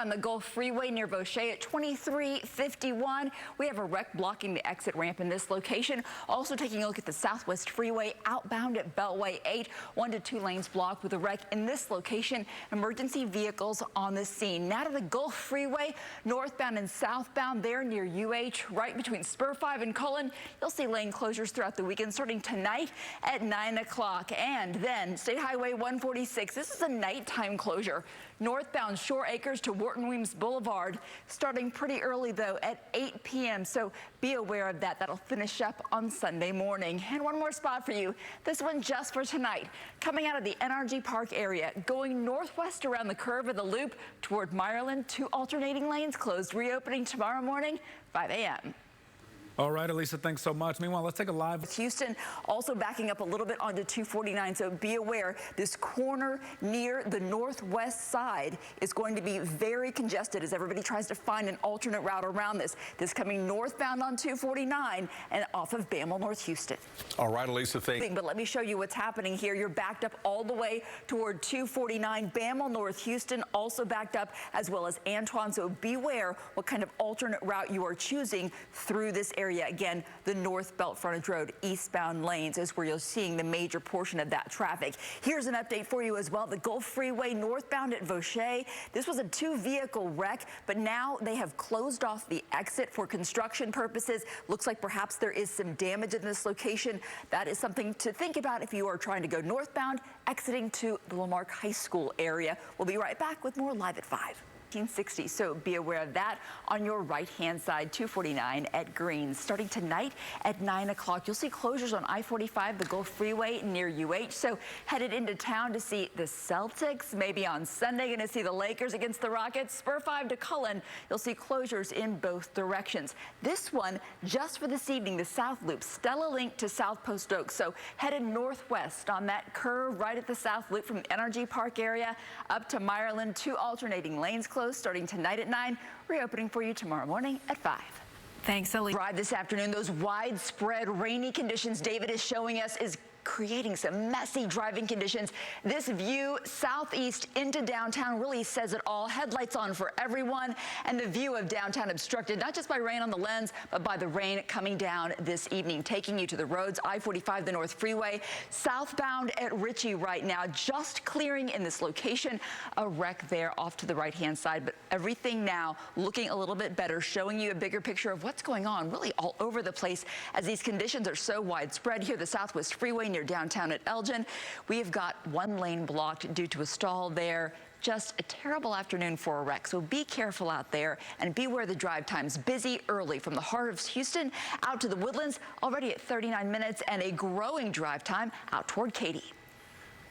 northbound the Gulf Freeway near Vaucher at 2351. We have a wreck blocking the exit ramp in this location. Also taking a look at the Southwest Freeway outbound at Beltway 8. 1 to 2 lanes blocked with a wreck in this location. Emergency vehicles on the scene. Now to the Gulf Freeway, northbound and southbound there near UH, right between Spur 5 and Cullen. You'll see lane closures throughout the weekend starting tonight at 9 o'clock. And then State Highway 146. This is a nighttime closure. Northbound Shore Acres to Wharton Weems Boulevard, starting pretty early though at 8 p.m. So be aware of that. That'll finish up on Sunday morning. And one more spot for you. This one just for tonight. Coming out of the NRG Park area, going northwest around the curve of the loop toward Meyerland, 2 alternating lanes closed, reopening tomorrow morning, 5 a.m. All right, Elissa, thanks so much. Meanwhile, let's take a live. Houston also backing up a little bit onto 249, so be aware this corner near the northwest side is going to be very congested as everybody tries to find an alternate route around this. This coming northbound on 249 and off of Bammel, North Houston. All right, Elissa, thank you. But let me show you what's happening here. You're backed up all the way toward 249. Bammel, North Houston also backed up, as well as Antoine, so beware what kind of alternate route you are choosing through this area. Again, the North Belt Frontage Road eastbound lanes is where you're seeing the major portion of that traffic. Here's an update for you as well. The Gulf Freeway northbound at Vaucher. This was a 2-vehicle wreck, but now they have closed off the exit for construction purposes. Looks like perhaps there is some damage in this location. That is something to think about if you are trying to go northbound, exiting to the Lamarck High School area. We'll be right back with more Live at 5. 1960, so be aware of that. On your right-hand side, 249 at Greens. Starting tonight at 9 o'clock, you'll see closures on I-45, the Gulf Freeway near UH. So headed into town to see the Celtics. Maybe on Sunday, going to see the Lakers against the Rockets. Spur 5 to Cullen, you'll see closures in both directions. This one, just for this evening, the South Loop, Stella Link to South Post Oak. So headed northwest on that curve right at the South Loop from NRG Park area up to Meyerland. 2 alternating lanes closed starting tonight at 9, reopening for you tomorrow morning at 5. Thanks, Elissa. Drive this afternoon, those widespread rainy conditions David is showing us is creating some messy driving conditions. This view southeast into downtown really says it all. Headlights on for everyone, and the view of downtown obstructed not just by rain on the lens, but by the rain coming down this evening. Taking you to the roads, I-45, the North Freeway, southbound at Ritchie right now, just clearing in this location. A wreck there off to the right-hand side, but everything now looking a little bit better, showing you a bigger picture of what's going on really all over the place as these conditions are so widespread. Here, the Southwest Freeway near downtown at Elgin. We have got 1 lane blocked due to a stall there. Just a terrible afternoon for a wreck, so be careful out there and beware the drive times. Busy early from the heart of Houston out to the Woodlands, already at 39 minutes, and a growing drive time out toward Katy.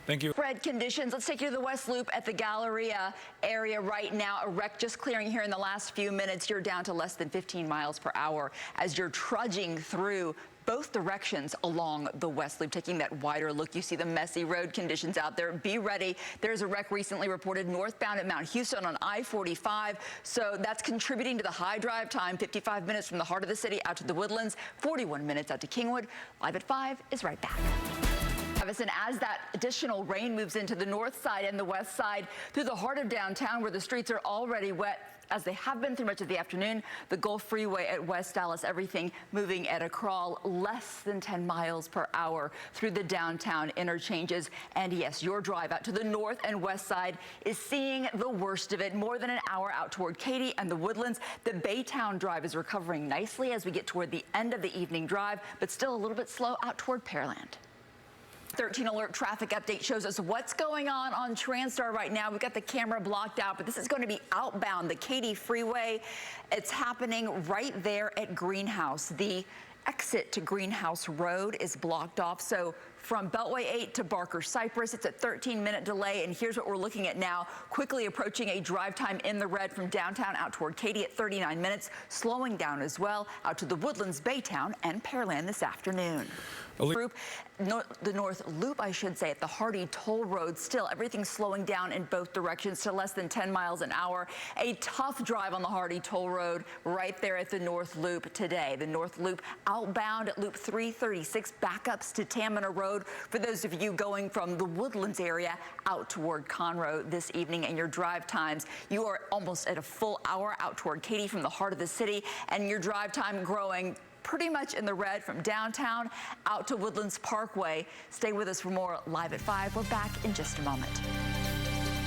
Thank you. Spread conditions. Let's take you to the West Loop at the Galleria area right now. A wreck just clearing here in the last few minutes. You're down to less than 15 miles per hour as you're trudging through both directions along the West Loop. Taking that wider look, you see the messy road conditions out there. Be ready. There's a wreck recently reported northbound at Mount Houston on I-45. So that's contributing to the high drive time. 55 minutes from the heart of the city out to the Woodlands. 41 minutes out to Kingwood. Live at 5 is right back. And as that additional rain moves into the north side and the west side through the heart of downtown where the streets are already wet, as they have been through much of the afternoon, the Gulf Freeway at West Dallas, everything moving at a crawl less than 10 miles per hour through the downtown interchanges. And yes, your drive out to the north and west side is seeing the worst of it. More than an hour out toward Katy and the Woodlands. The Baytown drive is recovering nicely as we get toward the end of the evening drive, but still a little bit slow out toward Pearland. 13 alert traffic update shows us what's going on Transtar right now. We've got the camera blocked out, but this is going to be outbound, the Katy Freeway. It's happening right there at Greenhouse. The exit to Greenhouse Road is blocked off. So from Beltway 8 to Barker Cypress, it's a 13-minute delay. And here's what we're looking at now. Quickly approaching a drive time in the red from downtown out toward Katy at 39 minutes. Slowing down as well out to the Woodlands, Baytown, and Pearland this afternoon. The North Loop, I should say, at the Hardy Toll Road. Still, everything's slowing down in both directions to less than 10 miles an hour. A tough drive on the Hardy Toll Road right there at the North Loop today. The North Loop outbound at Loop 336, backups to Tamina Road for those of you going from the Woodlands area out toward Conroe this evening. And your drive times, you are almost at a full hour out toward Katy from the heart of the city, and your drive time growing pretty much in the red from downtown out to Woodlands Parkway. Stay with us for more Live at 5. We're back in just a moment.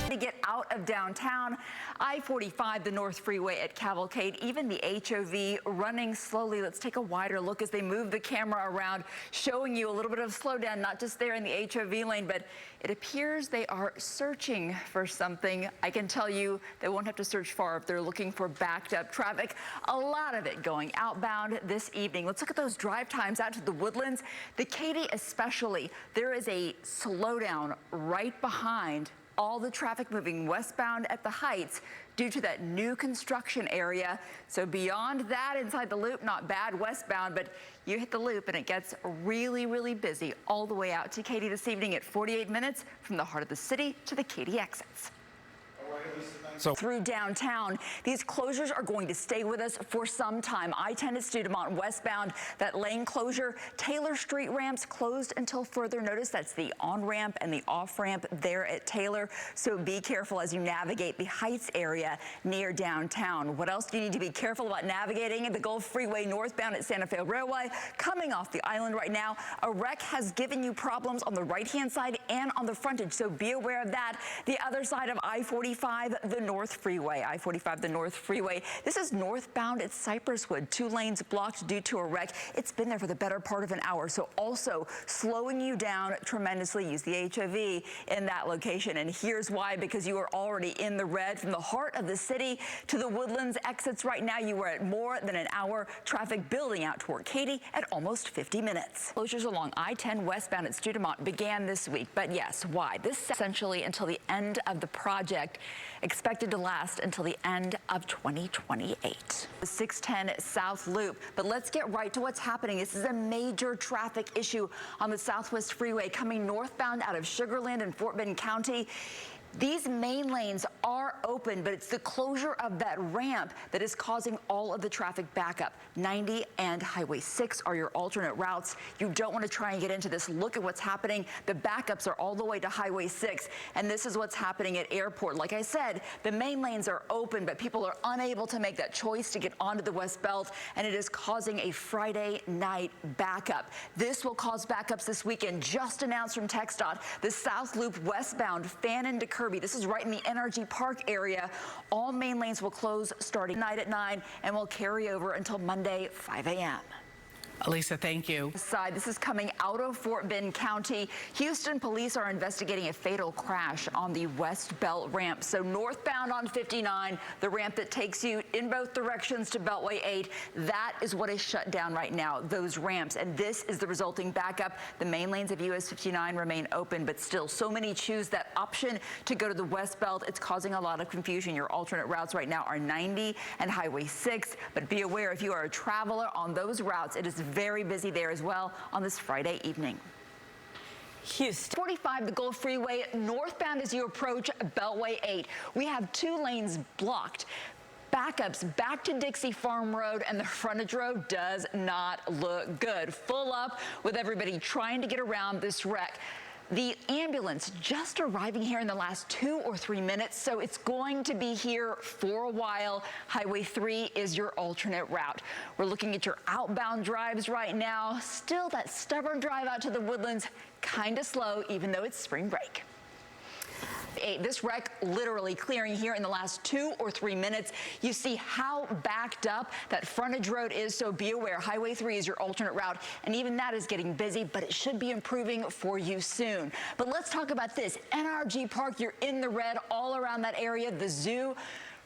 To get out of downtown, I-45, the North Freeway at Cavalcade, even the HOV running slowly. Let's take a wider look as they move the camera around, showing you a little bit of slowdown, not just there in the HOV lane, but it appears they are searching for something. I can tell you they won't have to search far if they're looking for backed up traffic. A lot of it going outbound this evening. Let's look at those drive times out to the Woodlands. The Katy especially, there is a slowdown right behind all the traffic moving westbound at the Heights due to that new construction area. So beyond that, inside the loop, not bad westbound, but you hit the loop and it gets really, really busy all the way out to Katy this evening at 48 minutes from the heart of the city to the Katy exits. Through downtown, these closures are going to stay with us for some time. I-10 at Studemont westbound, that lane closure. Taylor Street ramps closed until further notice. That's the on-ramp and the off-ramp there at Taylor. So be careful as you navigate the Heights area near downtown. What else do you need to be careful about navigating? The Gulf Freeway northbound at Santa Fe Railway. Coming off the island right now, a wreck has given you problems on the right-hand side and on the frontage. So be aware of that. The other side of I-45, the North Freeway, I-45, the North Freeway. This is northbound at Cypresswood. 2 lanes blocked due to a wreck. It's been there for the better part of an hour, so also slowing you down tremendously. Use the HOV in that location, and here's why: because you are already in the red from the heart of the city to the Woodlands exits. Right now, you are at more than an hour. Traffic building out toward Katy at almost 50 minutes. Closures along I-10 westbound at Studemont began this week, but yes, why? This essentially until the end of the project, expected to last until the end of 2028. The 610 South Loop. But let's get right to what's happening. This is a major traffic issue on the Southwest Freeway coming northbound out of Sugar Land and Fort Bend County. These main lanes are open, but it's the closure of that ramp that is causing all of the traffic backup. 90 and Highway 6 are your alternate routes. You don't want to try and get into this. Look at what's happening. The backups are all the way to Highway 6, and this is what's happening at Airport. Like I said, the main lanes are open, but people are unable to make that choice to get onto the West Belt, and it is causing a Friday night backup. This will cause backups this weekend. Just announced from TxDOT, the South Loop westbound, Fannin to Kirby. This is right in the Energy Park area. All main lanes will close starting tonight at 9 and will carry over until Monday, 5 a.m. Elissa, thank you. This is coming out of Fort Bend County. Houston police are investigating a fatal crash on the West Belt ramp. So northbound on 59, the ramp that takes you in both directions to Beltway 8, that is what is shut down right now, those ramps. And this is the resulting backup. The main lanes of US 59 remain open, but still so many choose that option to go to the West Belt. It's causing a lot of confusion. Your alternate routes right now are 90 and Highway 6, but be aware if you are a traveler on those routes, it is very busy there as well on this Friday evening. Houston. 45, the Gulf Freeway, northbound as you approach Beltway 8. We have 2 lanes blocked. Backups back to Dixie Farm Road, and the frontage road does not look good. Full up with everybody trying to get around this wreck. The ambulance just arriving here in the last 2 or 3 minutes, so it's going to be here for a while. Highway 3 is your alternate route. We're looking at your outbound drives right now. Still that stubborn drive out to the Woodlands, kind of slow, even though it's spring break. This wreck literally clearing here in the last 2 or 3 minutes. You see how backed up that frontage road is, so be aware. Highway 3 is your alternate route, and even that is getting busy, but it should be improving for you soon. But let's talk about this. NRG Park, you're in the red all around that area. The zoo,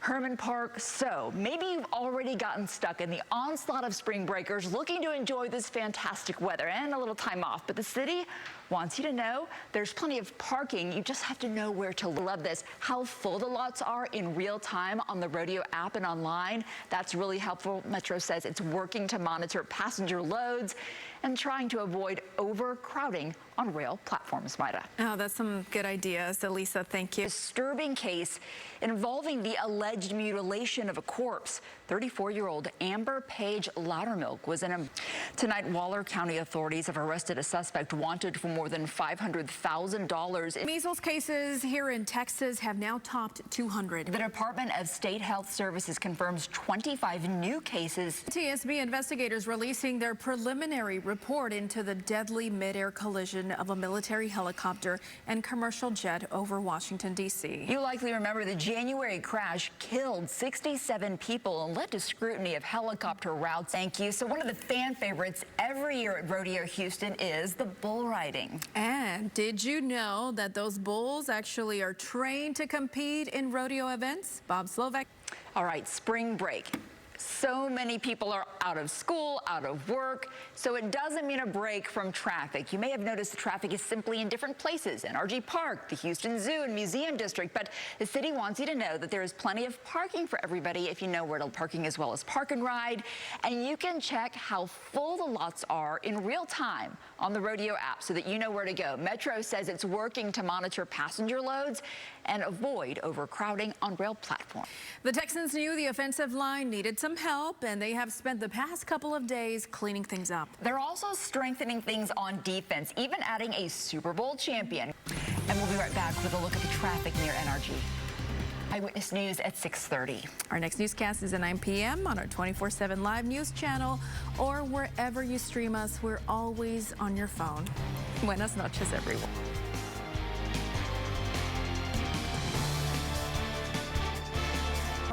Herman Park. So maybe you've already gotten stuck in the onslaught of spring breakers looking to enjoy this fantastic weather and a little time off, but the city wants you to know there's plenty of parking. You just have to know where to look. Love this, how full the lots are in real time on the Rodeo app and online. That's really helpful. Metro says it's working to monitor passenger loads and trying to avoid overcrowding on rail platforms, Maida. Oh, that's some good ideas, Elissa. Thank you. Disturbing case involving the alleged mutilation of a corpse. 34-year-old Amber Page Loudermilk was in a... Tonight, Waller County authorities have arrested a suspect wanted for more than $500,000. Measles cases here in Texas have now topped 200. The Department of State Health Services confirms 25 new cases. TSB investigators releasing their preliminary report into the deadly mid-air collision of a military helicopter and commercial jet over Washington, D.C. You likely remember the January crash killed 67 people and led to scrutiny of helicopter routes. Thank you. So one of the fan favorites every year at Rodeo Houston is the bull riding. And did you know that those bulls actually are trained to compete in rodeo events? Bob Slovak. All right, spring break. So many people are out of school, out of work, so it doesn't mean a break from traffic. You may have noticed the traffic is simply in different places, NRG Park, the Houston Zoo and Museum District, but the city wants you to know that there is plenty of parking for everybody if you know where to parking, as well as park and ride, and you can check how full the lots are in real time on the Rodeo app so that you know where to go. Metro says it's working to monitor passenger loads and avoid overcrowding on rail platforms. The Texans knew the offensive line needed some help, and they have spent the past couple of days cleaning things up. They're also strengthening things on defense, even adding a Super Bowl champion. And we'll be right back with a look at the traffic near NRG. Eyewitness News at 6:30. Our next newscast is at 9 p.m. on our 24/7 live news channel or wherever you stream us. We're always on your phone. Buenas noches, everyone.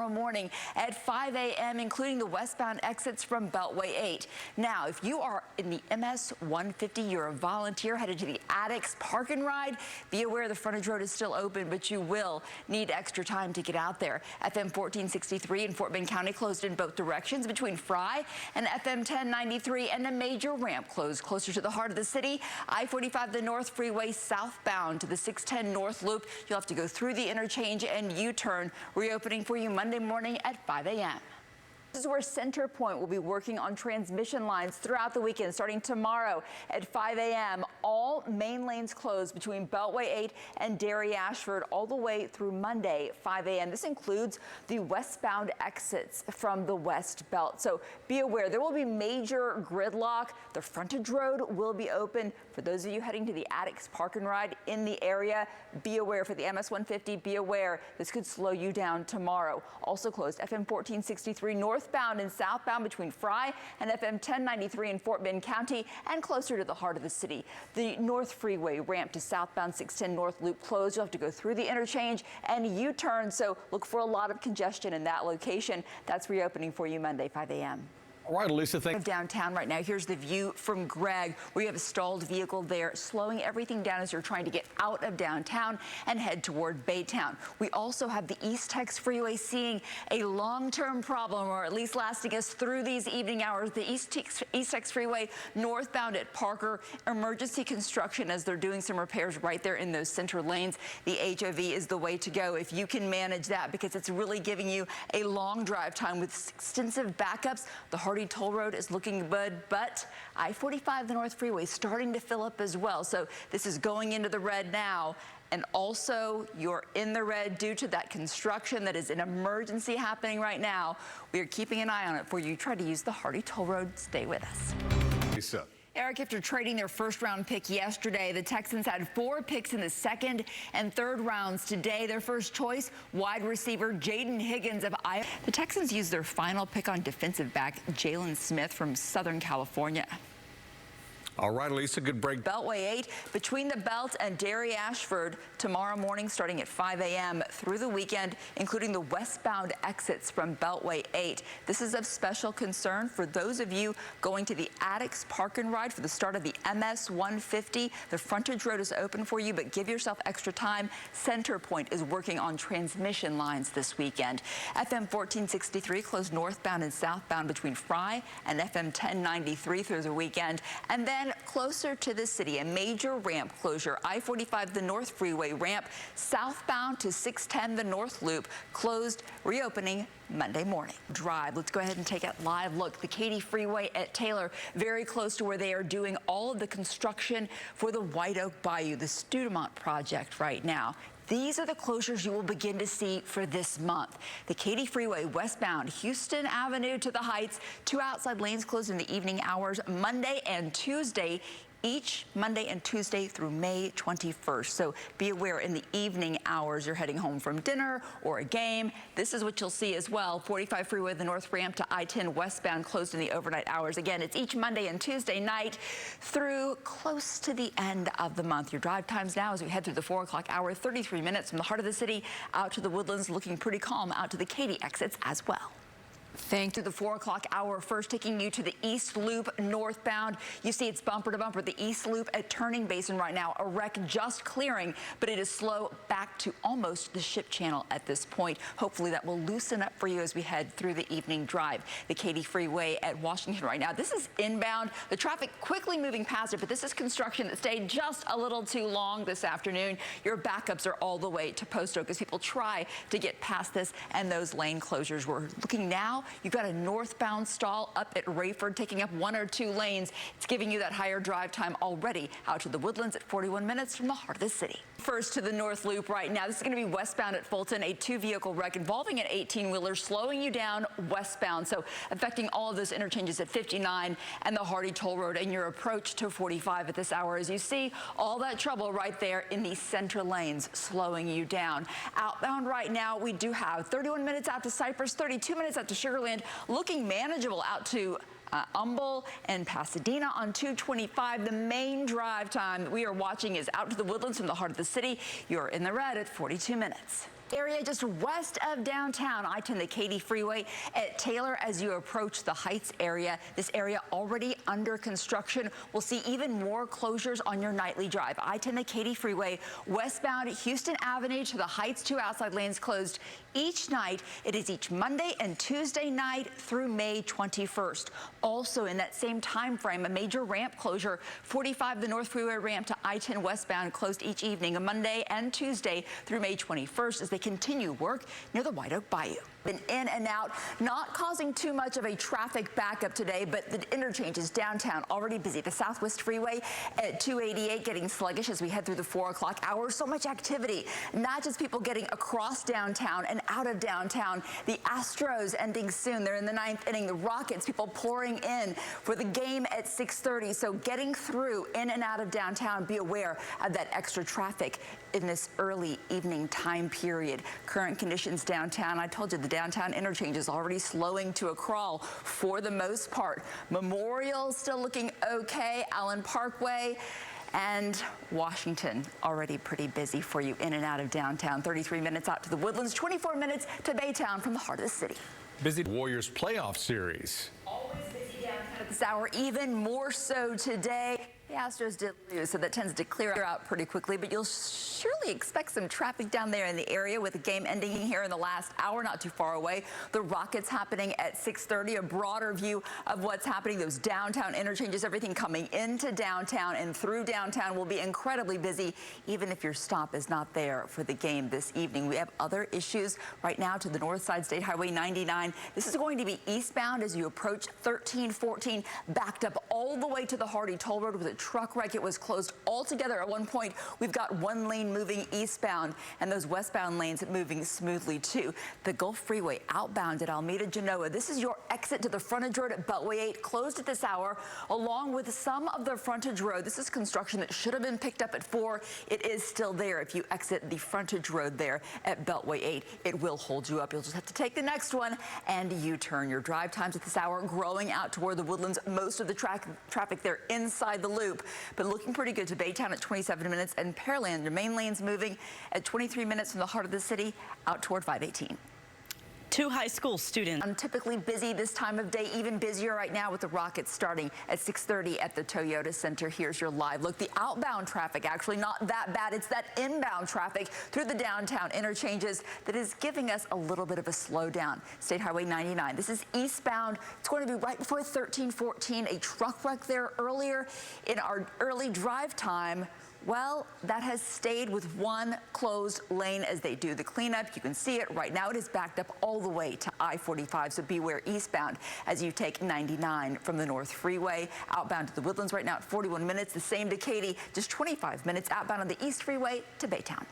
Morning at 5 a.m., including the westbound exits from Beltway 8. Now, if you are in the MS 150, you're a volunteer headed to the Addicts Park and Ride, be aware the frontage road is still open, but you will need extra time to get out there. FM 1463 in Fort Bend County closed in both directions between Fry and FM 1093, and a major ramp closed closer to the heart of the city. I-45, the North Freeway southbound to the 610 North Loop. You'll have to go through the interchange and U-turn. Reopening for you Monday morning at 5 a.m. This is where CenterPoint will be working on transmission lines throughout the weekend, starting tomorrow at 5 a.m. All main lanes closed between Beltway 8 and Derry Ashford all the way through Monday, 5 a.m. This includes the westbound exits from the West Belt. So be aware, there will be major gridlock. The frontage road will be open. For those of you heading to the Addicts Park and Ride in the area, be aware for the MS 150, be aware this could slow you down tomorrow. Also closed FM 1463 northbound and southbound between Fry and FM 1093 in Fort Bend County and closer to the heart of the city. The North Freeway ramp to southbound 610 North Loop closed. You'll have to go through the interchange and U-turn, so look for a lot of congestion in that location. That's reopening for you Monday, 5 a.m. All right, Elissa, thank you. Downtown right now. Here's the view from Greg, where you have a stalled vehicle there, slowing everything down as you're trying to get out of downtown and head toward Baytown. We also have the East Tex Freeway seeing a long-term problem, or at least lasting us through these evening hours. The East Tex Freeway northbound at Parker, emergency construction as they're doing some repairs right there in those center lanes. The HOV is the way to go if you can manage that, because it's really giving you a long drive time with extensive backups. The Hardy Toll Road is looking good, but I-45, the North Freeway, starting to fill up as well. So this is going into the red now. And also, you're in the red due to that construction that is an emergency happening right now. We are keeping an eye on it for you. Try to use the Hardy Toll Road. Stay with us. Elissa. Eric, after trading their first-round pick yesterday, the Texans had 4 picks in the second and third rounds. Today, their first choice, wide receiver Jaden Higgins of Iowa. The Texans used their final pick on defensive back Jalen Smith from Southern California. All right, Elissa, good break. Beltway 8 between the Belt and Derry Ashford tomorrow morning starting at 5 a.m. through the weekend, including the westbound exits from Beltway 8. This is of special concern for those of you going to the Addicts Park and Ride for the start of the MS 150. The frontage road is open for you, but give yourself extra time. CenterPoint is working on transmission lines this weekend. FM 1463 closed northbound and southbound between Fry and FM 1093 through the weekend. And then And closer to the city, a major ramp closure. I-45, the North Freeway ramp, southbound to 610, the North Loop, closed, reopening Monday morning. Drive. Let's go ahead and take a live look. The Katy Freeway at Taylor, very close to where they are doing all of the construction for the White Oak Bayou, the Studemont project right now. These are the closures you will begin to see for this month. The Katy Freeway westbound, Houston Avenue to the Heights, 2 outside lanes closed in the evening hours Monday and Tuesday. Each Monday and Tuesday through May 21st. So be aware in the evening hours you're heading home from dinner or a game. This is what you'll see as well. 45 freeway, the North ramp to I-10 westbound closed in the overnight hours. Again, it's each Monday and Tuesday night through close to the end of the month. Your drive times now as we head through the 4 o'clock hour, 33 minutes from the heart of the city out to the Woodlands, looking pretty calm out to the Katy exits as well. Thank you. The 4 o'clock hour, first taking you to the East Loop northbound. You see it's bumper to bumper. The East Loop at Turning Basin right now. A wreck just clearing, but it is slow back to almost the ship channel at this point. Hopefully that will loosen up for you as we head through the evening drive. The Katy Freeway at Washington right now. This is inbound. The traffic quickly moving past it, but this is construction that stayed just a little too long this afternoon. Your backups are all the way to Post Oak as people try to get past this and those lane closures. We're looking now. You've got a northbound stall up at Rayford, taking up 1 or 2 lanes. It's giving you that higher drive time already out to the Woodlands at 41 minutes from the heart of the city. First to the North Loop right now. This is going to be westbound at Fulton, a 2-vehicle wreck involving an 18-wheeler slowing you down westbound. So affecting all of those interchanges at 59 and the Hardy Toll Road and your approach to 45 at this hour. As you see, all that trouble right there in the center lanes slowing you down. Outbound right now, we do have 31 minutes out to Cypress, 32 minutes out to Sugarland, looking manageable out to Humble and Pasadena on 225. The main drive time that we are watching is out to the Woodlands from the heart of the city. You're in the red at 42 minutes. Area just west of downtown, I-10, the Katy Freeway at Taylor as you approach the Heights area. This area already under construction. We'll see even more closures on your nightly drive. I-10, the Katy Freeway, westbound Houston Avenue to the Heights, 2 outside lanes closed each night. It is each Monday and Tuesday night through May 21st. Also in that same time frame, a major ramp closure, 45, the North Freeway ramp to I-10 westbound closed each evening, a Monday and Tuesday through May 21st as they continue work near the White Oak Bayou. Been in and out, not causing too much of a traffic backup today, but the interchanges downtown already busy. The Southwest Freeway at 288 getting sluggish as we head through the 4 o'clock hour. So much activity, not just people getting across downtown and out of downtown. The Astros ending soon. They're in the 9th inning. The Rockets, people pouring in for the game at 6:30. So getting through in and out of downtown, be aware of that extra traffic in this early evening time period. Current conditions downtown, I told you the downtown interchange is already slowing to a crawl for the most part. Memorial still looking okay. Allen Parkway and Washington already pretty busy for you in and out of downtown. 33 minutes out to the Woodlands, 24 minutes to Baytown from the heart of the city. Busy Warriors playoff series. Always busy downtown at this hour, even more so today. The Astros did lose, so that tends to clear out pretty quickly, but you'll surely expect some traffic down there in the area with the game ending here in the last hour, not too far away. The Rockets happening at 6:30, a broader view of what's happening, those downtown interchanges, everything coming into downtown and through downtown will be incredibly busy, even if your stop is not there for the game this evening. We have other issues right now to the north side, State Highway 99. This is going to be eastbound as you approach 1314, backed up all the way to the Hardy Toll Road with a truck wreck. It was closed altogether at one point. We've got 1 lane moving eastbound and those westbound lanes moving smoothly too. The Gulf Freeway outbound at Alameda Genoa. This is your exit to the frontage road at Beltway 8, closed at this hour, along with some of the frontage road. This is construction that should have been picked up at 4. It is still there if you exit the frontage road there at Beltway 8. It will hold you up. You'll just have to take the next one and U-turn. Your drive times at this hour growing out toward the Woodlands. Most of the traffic there inside the loop, but looking pretty good to Baytown at 27 minutes and Pearland. Your main lanes moving at 23 minutes from the heart of the city out toward 518. Two high school students. I'm typically busy this time of day, even busier right now with the rockets starting at 6:30 at the Toyota Center. Here's your live look. The outbound traffic actually not that bad. It's that inbound traffic through the downtown interchanges that is giving us a little bit of a slowdown. State Highway 99. This is eastbound. It's going to be right before 1314. A truck wreck there earlier in our early drive time. Well, that has stayed with one closed lane as they do the cleanup. You can see it right now. It is backed up all the way to I-45, so beware eastbound as you take 99 from the North Freeway. Outbound to the Woodlands right now at 41 minutes. The same to Katy, just 25 minutes outbound on the East Freeway to Baytown.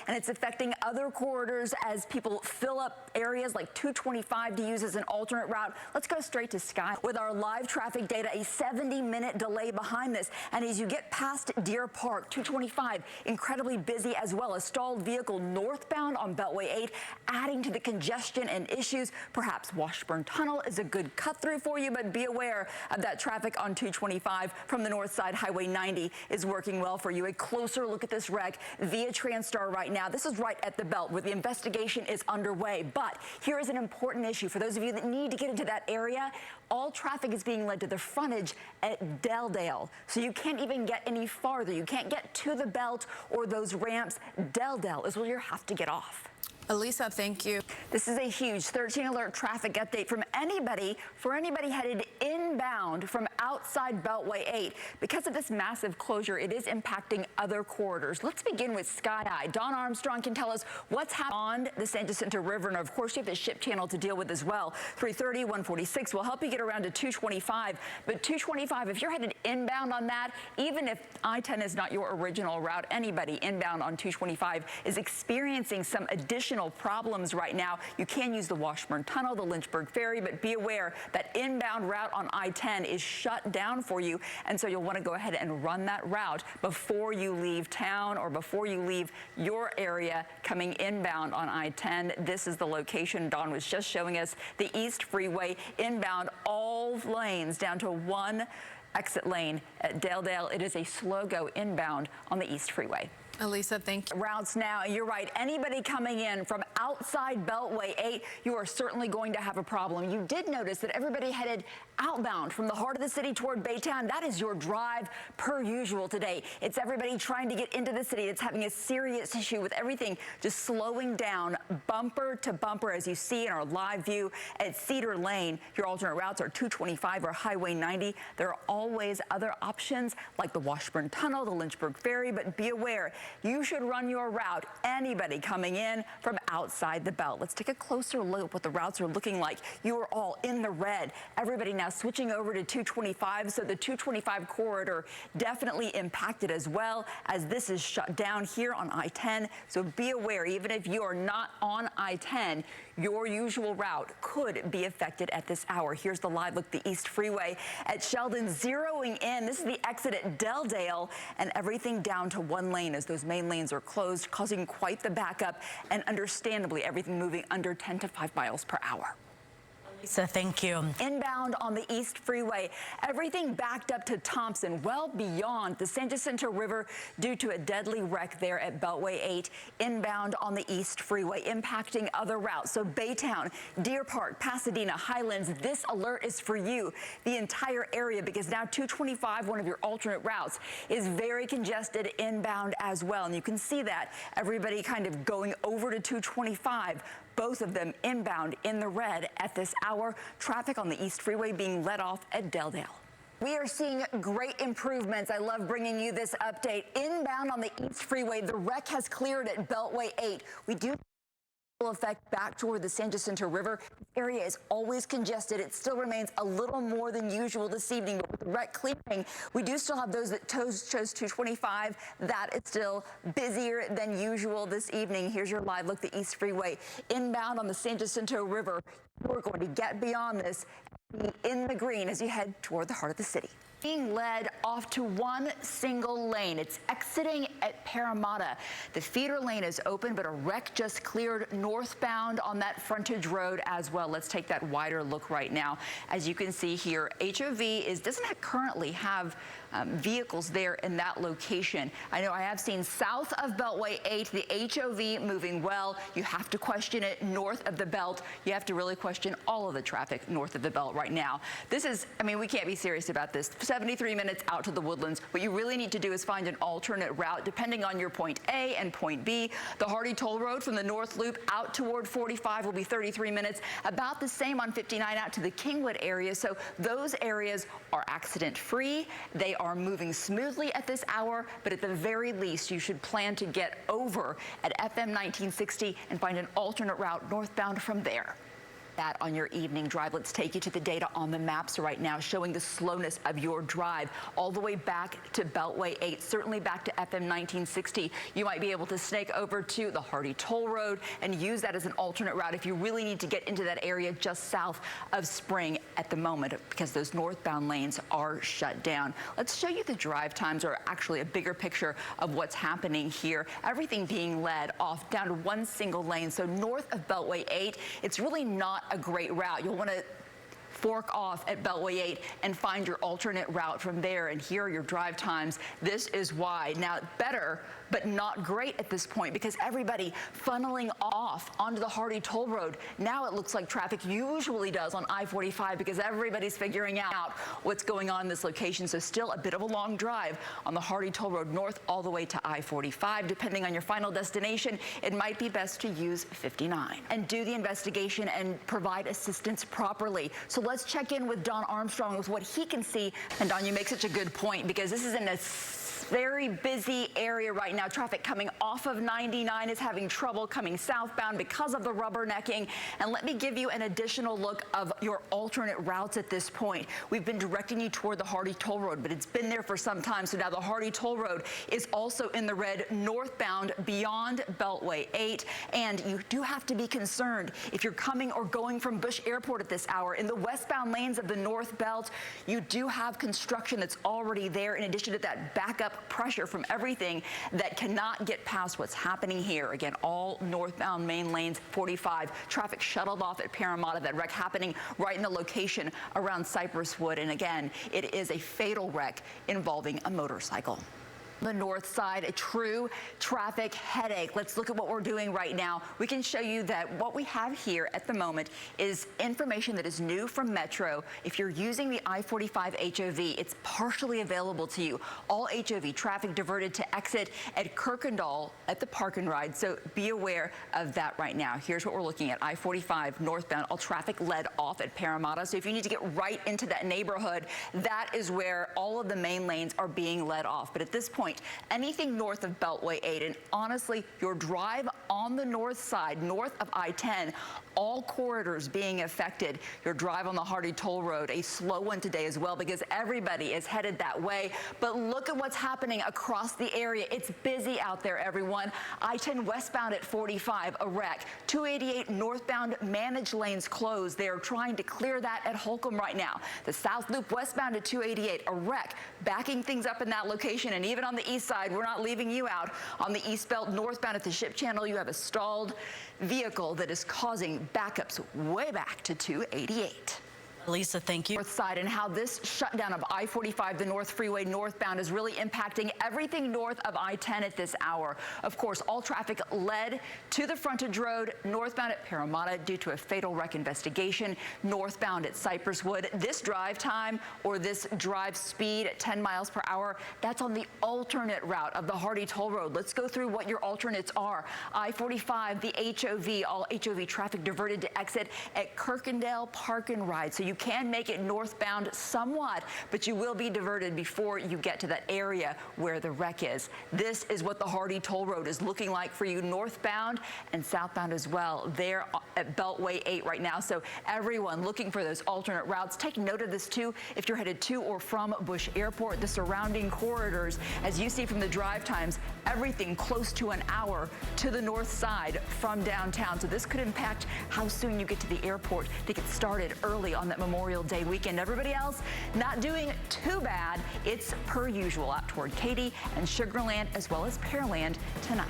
And it's affecting other corridors as people fill up areas like 225 to use as an alternate route. Let's go straight to Sky with our live traffic data, a 70-minute delay behind this. And as you get past Deer Park, 225, incredibly busy as well. A stalled vehicle northbound on Beltway 8, adding to the congestion and issues. Perhaps Washburn Tunnel is a good cut through for you, but be aware of that traffic on 225 from the north side. Highway 90 is working well for you. A closer look at this wreck via Transtar right now. This is right at the belt where the investigation is underway. But here is an important issue for those of you that need to get into that area. All traffic is being led to the frontage at Delldale, so you can't even get any farther. You can't get to the belt or those ramps. Delldale is where you have to get off. Elissa, thank you. This is a huge 13 alert traffic update from anybody, for anybody headed inbound from outside Beltway 8. Because of this massive closure, it is impacting other corridors. Let's begin with Sky Eye. Don Armstrong can tell us what's happening on the San Jacinto River. And of course, you have the ship channel to deal with as well. 330, 146 will help you get around to 225. But 225, if you're headed inbound on that, even if I-10 is not your original route, anybody inbound on 225 is experiencing some additional problems right now. You can use the Washburn Tunnel, the Lynchburg Ferry, but be aware that inbound route on I-10 is shut down for you, and so you'll want to go ahead and run that route before you leave town or before you leave your area coming inbound on I-10. This is the location Dawn was just showing us, the East Freeway inbound, all lanes down to one exit lane at Delldale. It is a slow go inbound on the East Freeway. Elissa, thank you. Routes now, you're right. Anybody coming in from outside Beltway 8, you are certainly going to have a problem. You did notice that everybody headed outbound from the heart of the city toward Baytown. That is your drive per usual today. It's everybody trying to get into the city. It's having a serious issue with everything just slowing down bumper to bumper, as you see in our live view at Cedar Lane. Your alternate routes are 225 or Highway 90. There are always other options like the Washburn Tunnel, the Lynchburg Ferry, but be aware, you should run your route, anybody coming in from outside the belt. Let's take a closer look at what the routes are looking like. You are all in the red. Everybody now switching over to 225, so the 225 corridor definitely impacted as well as this is shut down here on I-10. So be aware, even if you are not on I-10, your usual route could be affected at this hour. Here's the live look, the East Freeway at Sheldon zeroing in. This is the exit at Delldale, and everything down to one lane as those main lanes are closed, causing quite the backup, and understandably everything moving under 10 to 5 miles per hour. Elissa, thank you. Inbound on the East Freeway, everything backed up to Thompson, well beyond the San Jacinto River due to a deadly wreck there at Beltway 8. Inbound on the East Freeway, impacting other routes. So Baytown, Deer Park, Pasadena, Highlands, this alert is for you, the entire area, because now 225, one of your alternate routes, is very congested inbound as well. And you can see that everybody kind of going over to 225. Both of them inbound in the red at this hour. Traffic on the East Freeway being let off at Delldale. We are seeing great improvements. I love bringing you this update. Inbound on the East Freeway, the wreck has cleared at Beltway 8. We do effect back toward the San Jacinto River. The area is always congested. It still remains a little more than usual this evening, but with the wreck clearing, we do still have those that chose 225. That is still busier than usual this evening. Here's your live look, the East Freeway. Inbound on the San Jacinto River, We're going to get beyond this, be in the green as you head toward the heart of the city. Being led off to one single lane. It's exiting at Parramatta. The feeder lane is open, but a wreck just cleared northbound on that frontage road as well. Let's take that wider look right now. As you can see here, HOV doesn't currently have vehicles there in that location. I know I have seen south of Beltway 8, the HOV moving well. You have to question it north of the belt. You have to really question all of the traffic north of the belt right now. This is, I mean, we can't be serious about this. 73 minutes out to the Woodlands. What you really need to do is find an alternate route depending on your point A and point B. The Hardy Toll Road from the North Loop out toward 45 will be 33 minutes. About the same on 59 out to the Kingwood area. So those areas are accident free. They are moving smoothly at this hour, but at the very least, you should plan to get over at FM 1960 and find an alternate route northbound from there. That on your evening drive. Let's take you to the data on the maps right now showing the slowness of your drive all the way back to Beltway 8, certainly back to FM 1960. You might be able to snake over to the Hardy Toll Road and use that as an alternate route if you really need to get into that area just south of Spring at the moment because those northbound lanes are shut down. Let's show you the drive times, or actually a bigger picture of what's happening here. Everything being led off down to one single lane. So north of Beltway 8, it's really not a great route. You'll want to fork off at Beltway 8 and find your alternate route from there. And here are your drive times. This is why. Now, better, but not great at this point because everybody funneling off onto the Hardy Toll Road. Now it looks like traffic usually does on I-45 because everybody's figuring out what's going on in this location. So still a bit of a long drive on the Hardy Toll Road north all the way to I-45. Depending on your final destination, it might be best to use 59 and do the investigation and provide assistance properly. So let's check in with Don Armstrong with what he can see. And Don, you make such a good point because this is in a very busy area right now. Traffic coming off of 99 is having trouble coming southbound because of the rubbernecking. And let me give you an additional look of your alternate routes at this point. We've been directing you toward the Hardy Toll Road, but it's been there for some time. So now the Hardy Toll Road is also in the red northbound beyond Beltway 8. And you do have to be concerned if you're coming or going from Bush Airport at this hour. In the westbound lanes of the North Belt, you do have construction that's already there in addition to that backup pressure from everything that cannot get past what's happening here. Again, all northbound main lanes, 45, traffic shuttled off at Parramatta, that wreck happening right in the location around Cypress Wood. And again, it is a fatal wreck involving a motorcycle. The north side, a true traffic headache. Let's look at what we're doing right now. We can show you that what we have here at the moment is information that is new from Metro. If you're using the I-45 HOV, it's partially available to you. All HOV traffic diverted to exit at Kirkendall at the Park and Ride. So be aware of that right now. Here's what we're looking at. I-45 northbound, all traffic led off at Parramatta. So if you need to get right into that neighborhood, that is where all of the main lanes are being led off. But at this point, anything north of Beltway 8, and honestly, your drive on the north side, north of I-10, all corridors being affected. Your drive on the Hardy Toll Road, a slow one today as well because everybody is headed that way. But look at what's happening across the area. It's busy out there, everyone. I-10 westbound at 45, a wreck. 288 northbound managed lanes closed. They are trying to clear that at Holcomb right now. The South Loop westbound at 288, a wreck, backing things up in that location. And even on the east side, we're not leaving you out. On the East Belt northbound at the Ship Channel, you have a stalled vehicle that is causing backups way back to 288. Elissa, thank you. North side and how this shutdown of I-45, the North Freeway northbound, is really impacting everything north of I-10 at this hour. Of course, all traffic led to the frontage road northbound at Parramatta due to a fatal wreck investigation. Northbound at Cypress Wood, this drive time or this drive speed at 10 miles per hour, that's on the alternate route of the Hardy Toll Road. Let's go through what your alternates are. I-45, the HOV, all HOV traffic diverted to exit at Kirkendall Park and Ride. So you you can make it northbound somewhat, but you will be diverted before you get to that area where the wreck is. This is what the Hardy Toll Road is looking like for you northbound and southbound as well. There at Beltway 8 right now. So everyone looking for those alternate routes, take note of this too. If you're headed to or from Bush Airport, the surrounding corridors, as you see from the drive times, everything close to an hour to the north side from downtown. So this could impact how soon you get to the airport to get started early on that Memorial Day weekend. Everybody else not doing too bad. It's per usual out toward Katy and Sugarland as well as Pearland tonight.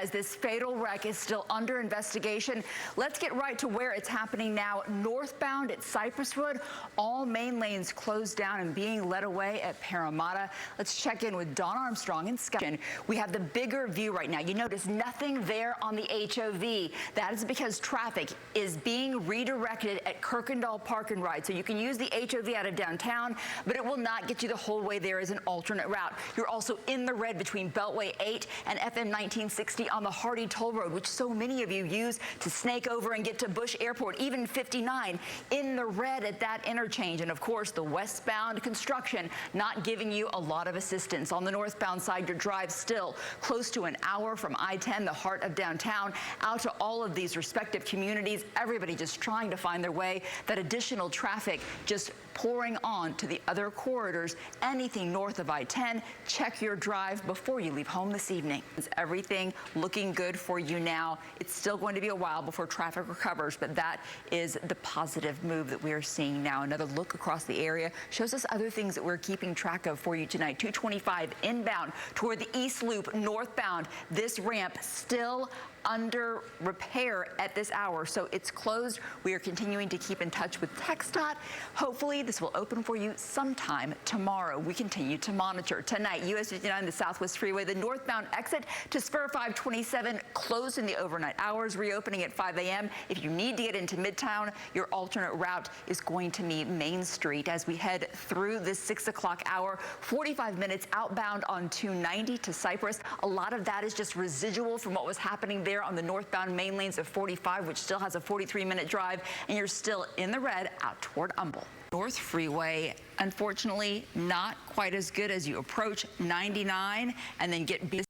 As this fatal wreck is still under investigation. Let's get right to where it's happening now. Northbound at Cypress Wood, all main lanes closed down and being led away at Parramatta. Let's check in with Don Armstrong in Scotland. We have the bigger view right now. You notice nothing there on the HOV. That is because traffic is being redirected at Kirkendall Park and Ride. So you can use the HOV out of downtown, but it will not get you the whole way there as an alternate route. You're also in the red between Beltway 8 and FM 1960 on the Hardy Toll Road, which so many of you use to snake over and get to Bush Airport, even 59 in the red at that interchange. And of course, the westbound construction not giving you a lot of assistance. On the northbound side, your drive still close to an hour from I-10, the heart of downtown, out to all of these respective communities. Everybody just trying to find their way. That additional traffic just pouring on to the other corridors. Anything north of I-10, check your drive before you leave home this evening. Everything looking good for you now. It's still going to be a while before traffic recovers, but that is the positive move that we are seeing now. Another look across the area shows us other things that we're keeping track of for you tonight. 225 inbound toward the East Loop northbound. This ramp still under repair at this hour, so it's closed. We are continuing to keep in touch with TxDOT. Hopefully this will open for you sometime tomorrow. We continue to monitor. Tonight, US 59, the Southwest Freeway, the northbound exit to Spur 527 closed in the overnight hours, reopening at 5 a.m. If you need to get into Midtown, your alternate route is going to be Main Street as we head through this 6 o'clock hour. 45 minutes outbound on 290 to Cypress. A lot of that is just residual from what was happening there on the northbound main lanes of 45, which still has a 43-minute drive, and you're still in the red out toward Humble. North Freeway, unfortunately, not quite as good as you approach 99 and then get busy.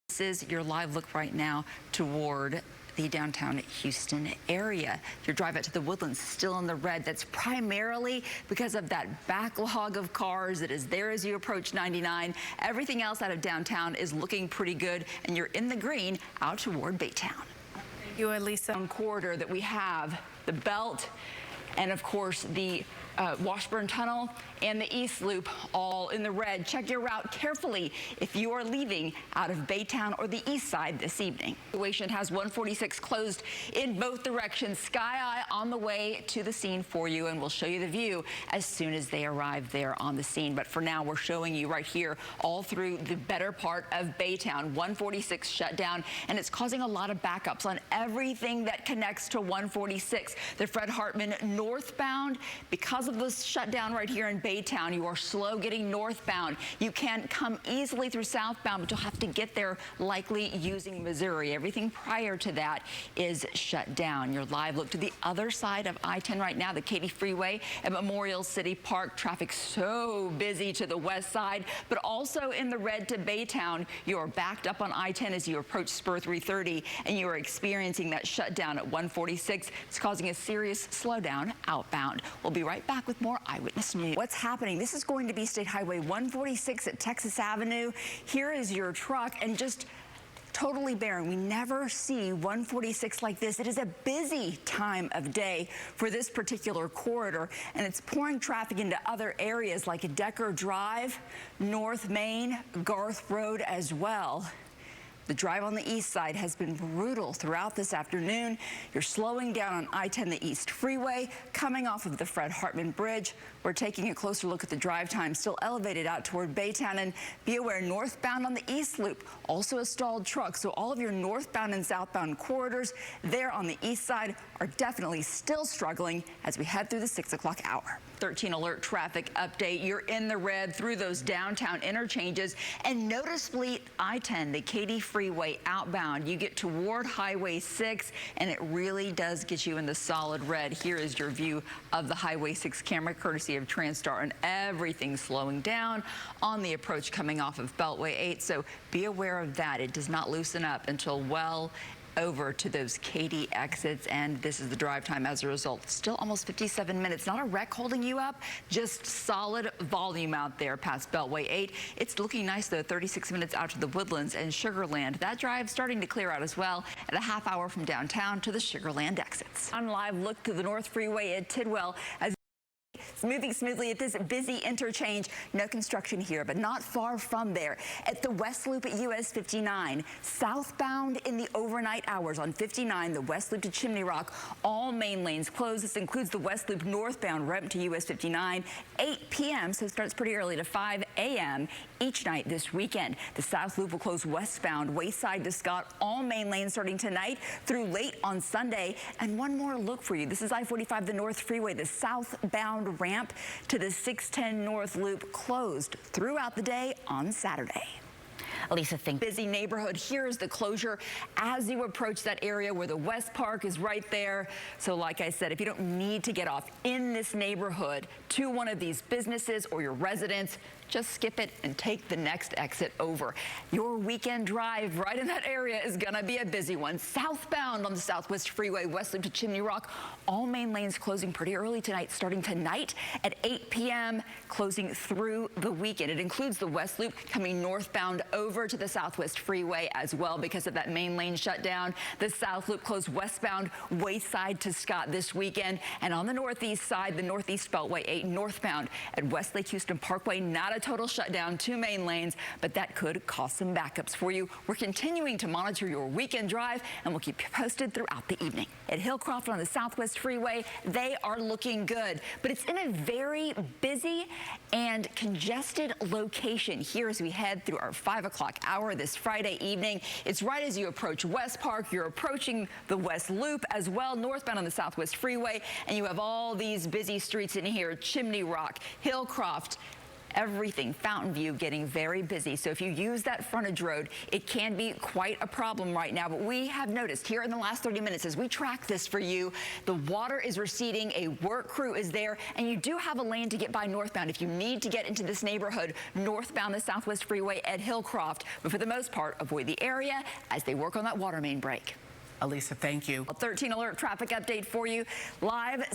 This is your live look right now toward the downtown Houston area. Your drive out to the Woodlands still in the red. That's primarily because of that backlog of cars that is there as you approach 99. Everything else out of downtown is looking pretty good, and you're in the green out toward Baytown. Thank you, Elissa. Corridor that we have, the Belt, and of course the Washburn Tunnel and the East Loop all in the red. Check your route carefully if you are leaving out of Baytown or the east side this evening. The situation has 146 closed in both directions. Sky Eye on the way to the scene for you, and we'll show you the view as soon as they arrive there on the scene. But for now, we're showing you right here all through the better part of Baytown. 146 shut down, and it's causing a lot of backups on everything that connects to 146. The Fred Hartman northbound, because of this shutdown right here in Baytown, you are slow getting northbound. You can come easily through southbound, but you'll have to get there likely using Missouri. Everything prior to that is shut down. Your live look to the other side of I-10 right now, the Katy Freeway at Memorial City Park. Traffic so busy to the west side, but also in the red to Baytown. You are backed up on I-10 as you approach Spur 330, and you are experiencing that shutdown at 146. It's causing a serious slowdown outbound. We'll be right back with more Eyewitness News. What's happening? This is going to be State Highway 146 at Texas Avenue. Here is your truck, and just totally barren. We never see 146 like this. It is a busy time of day for this particular corridor, and it's pouring traffic into other areas like Decker Drive, North Main, Garth Road as well. The drive on the east side has been brutal throughout this afternoon. You're slowing down on I-10, the East Freeway, coming off of the Fred Hartman Bridge. We're taking a closer look at the drive time, still elevated out toward Baytown. And be aware, northbound on the East Loop, also a stalled truck. So all of your northbound and southbound corridors there on the east side are definitely still struggling as we head through the 6 o'clock hour. 13 alert traffic update. You're in the red through those downtown interchanges, and noticeably I-10, the Katy Freeway outbound. You get toward Highway 6, and it really does get you in the solid red. Here is your view of the Highway 6 camera, courtesy of TransStar, and everything slowing down on the approach coming off of Beltway 8. So be aware of that. It does not loosen up until well over to those Katy exits, and this is the drive time as a result. Still almost 57 minutes. Not a wreck holding you up, just solid volume out there past Beltway 8. It's looking nice though, 36 minutes out to the Woodlands and Sugarland. That drive starting to clear out as well at a half hour from downtown to the Sugarland exits. On live look to the North Freeway at Tidwell as it's moving smoothly at this busy interchange. No construction here, but not far from there. At the West Loop at US 59, southbound in the overnight hours on 59, the West Loop to Chimney Rock, all main lanes closed. This includes the West Loop northbound right to US 59, 8 p.m., so it starts pretty early to 5 a.m. each night this weekend. The South Loop will close westbound, Wayside to Scott, all main lanes starting tonight through late on Sunday. And one more look for you. This is I-45, the North Freeway, the southbound ramp to the 610 North Loop closed throughout the day on Saturday. Elissa, thank you. Busy neighborhood. Here's the closure as you approach that area where the West Park is right there. So like I said, if you don't need to get off in this neighborhood to one of these businesses or your residence, just skip it and take the next exit over. Your weekend drive right in that area is going to be a busy one. Southbound on the Southwest Freeway, West Loop to Chimney Rock, all main lanes closing pretty early tonight, starting tonight at 8 p.m., closing through the weekend. It includes the West Loop coming northbound over to the Southwest Freeway as well because of that main lane shutdown. The South Loop closed westbound, Wayside to Scott this weekend. And on the northeast side, the Northeast Beltway 8 northbound at West Lake Houston Parkway, not a total shutdown, 2 main lanes, but that could cause some backups for you. We're continuing to monitor your weekend drive, and we'll keep you posted throughout the evening. At Hillcroft on the Southwest Freeway, they are looking good, but it's in a very busy and congested location here as we head through our 5 o'clock hour this Friday evening. It's right as you approach West Park. You're approaching the West Loop as well, northbound on the Southwest Freeway, and you have all these busy streets in here, Chimney Rock, Hillcroft, everything, Fountain View getting very busy. So if you use that frontage road, it can be quite a problem right now. But we have noticed here in the last 30 minutes as we track this for you, the water is receding, a work crew is there, and you do have a lane to get by northbound if you need to get into this neighborhood northbound the Southwest Freeway at Hillcroft. But for the most part, avoid the area as they work on that water main break. Elissa, thank you. A 13 alert traffic update for you live.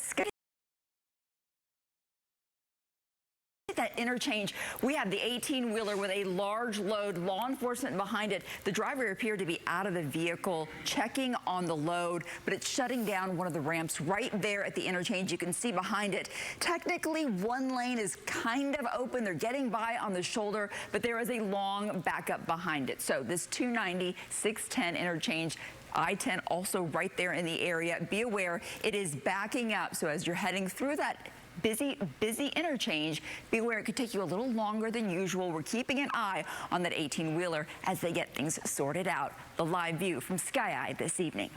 That interchange, we have the 18-wheeler with a large load, law enforcement behind it. The driver appeared to be out of the vehicle, checking on the load, but it's shutting down one of the ramps right there at the interchange. You can see behind it. Technically, one lane is kind of open. They're getting by on the shoulder, but there is a long backup behind it. So this 290, 610 interchange, I-10 also right there in the area. Be aware, it is backing up. So as you're heading through that busy interchange, beware it could take you a little longer than usual. We're keeping an eye on that 18-wheeler as they get things sorted out. The live view from Sky Eye this evening.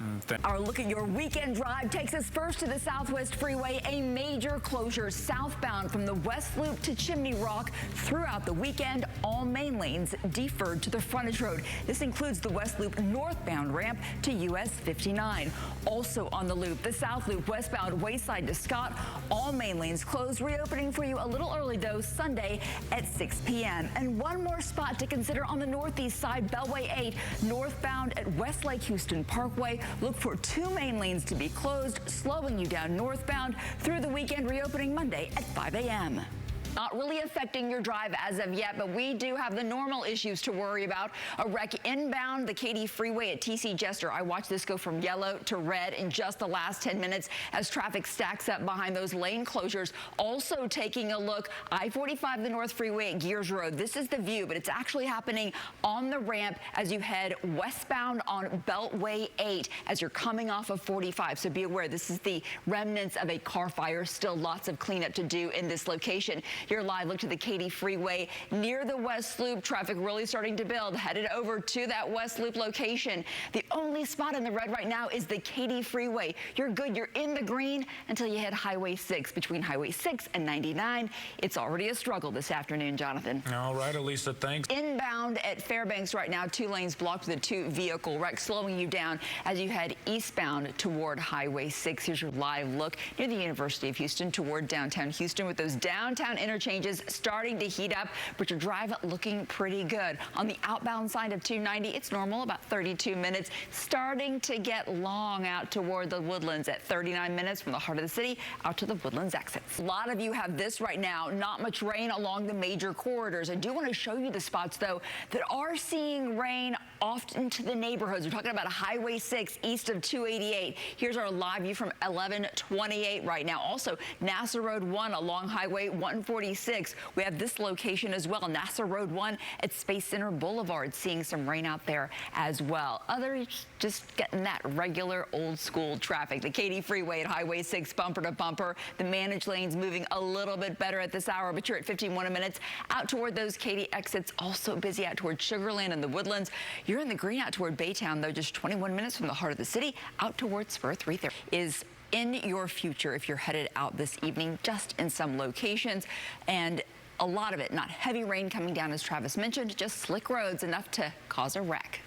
Our look at your weekend drive takes us first to the Southwest Freeway. A major closure southbound from the West Loop to Chimney Rock throughout the weekend. All main lanes deferred to the frontage road. This includes the West Loop northbound ramp to US 59. Also on the loop, the South Loop westbound Wayside to Scott. All main lanes closed, reopening for you a little early though, Sunday at 6 p.m. And one more spot to consider on the northeast side, Beltway 8, northbound at West Lake Houston Parkway. Look for 2 main lanes to be closed, slowing you down northbound through the weekend, reopening Monday at 5 a.m. Not really affecting your drive as of yet, but we do have the normal issues to worry about. A wreck inbound the Katy Freeway at TC Jester. I watched this go from yellow to red in just the last 10 minutes as traffic stacks up behind those lane closures. Also taking a look, I-45 the North Freeway at Gears Road. This is the view, but it's actually happening on the ramp as you head westbound on Beltway 8 as you're coming off of 45. So be aware, this is the remnants of a car fire. Still lots of cleanup to do in this location. Your live look to the Katy Freeway near the West Loop. Traffic really starting to build, headed over to that West Loop location. The only spot in the red right now is the Katy Freeway. You're good. You're in the green until you hit Highway 6. Between Highway 6 and 99, it's already a struggle this afternoon, Jonathan. All right, Elissa, thanks. Inbound at Fairbanks right now, 2 lanes blocked with a 2-vehicle wreck, slowing you down as you head eastbound toward Highway 6. Here's your live look near the University of Houston toward downtown Houston, with those downtown interchanges starting to heat up, but your drive looking pretty good. On the outbound side of 290, it's normal, about 32 minutes, starting to get long out toward the Woodlands at 39 minutes from the heart of the city out to the Woodlands exits. A lot of you have this right now, not much rain along the major corridors. I do want to show you the spots, though, that are seeing rain off into the neighborhoods. We're talking about Highway 6 east of 288. Here's our live view from 1128 right now. Also, Nassau Road 1 along Highway 146. We have this location as well, Nassau Road 1 at Space Center Boulevard, seeing some rain out there as well. Others just getting that regular old school traffic. The Katy Freeway at Highway 6 bumper to bumper. The managed lanes moving a little bit better at this hour, but you're at 51 minutes out toward those Katy exits. Also busy out toward Sugarland and the Woodlands. You're in the green out toward Baytown, though, just 21 minutes from the heart of the city out towards Spur 330 is in your future if you're headed out this evening, just in some locations. And a lot of it, not heavy rain coming down, as Travis mentioned, just slick roads, enough to cause a wreck.